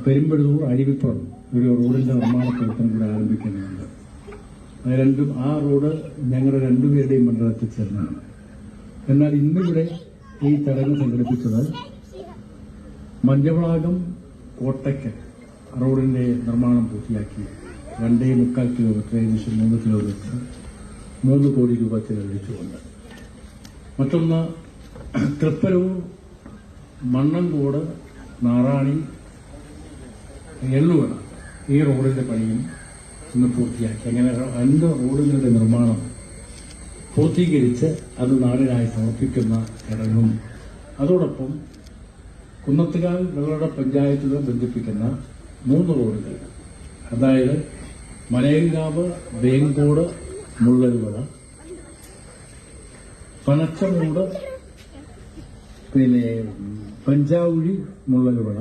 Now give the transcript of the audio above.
പെരുമ്പഴൂർ അരുവിപ്പുറം ഒരു റോഡിന്റെ നിർമ്മാണ പ്രവർത്തനം കൂടെ ആരംഭിക്കുന്നുണ്ട്. അത് രണ്ടും ആ റോഡ് ഞങ്ങളുടെ രണ്ടുപേരുടെയും മണ്ഡലത്തിൽ ചേർന്നതാണ്. എന്നാൽ ഇന്നിവിടെ ഈ ചടങ്ങ് സംഘടിപ്പിച്ചത് മഞ്ചവളാകം കോട്ടയ്ക്ക് റോഡിന്റെ നിർമ്മാണം പൂർത്തിയാക്കി 2.25 കിലോമീറ്റർ ഏകദേശം 3 കിലോമീറ്റർ 3 കോടി രൂപ ചെലവഴിച്ചുകൊണ്ട്. മറ്റൊന്ന് തൃപ്പരൂർ മണ്ണങ്കോട് നാറാണി എള്ളുവട ഈ റോഡിന്റെ പണിയും ഇന്ന് പൂർത്തിയാക്കി. അങ്ങനെ 5 റോഡുകളുടെ നിർമ്മാണം പൂർത്തീകരിച്ച് അത് നാടിനായി സമർപ്പിക്കുന്ന ചടങ്ങും അതോടൊപ്പം കുന്നത്തുകാൽ വെള്ളട പഞ്ചായത്തുകൾ ബന്ധിപ്പിക്കുന്ന 3 റോഡുകൾ, അതായത് മലയങ്കാവ് വേങ്കോട് മുള്ളരുവട, പനച്ചമൂട് പഞ്ചാവുഴി മുള്ളരുവട,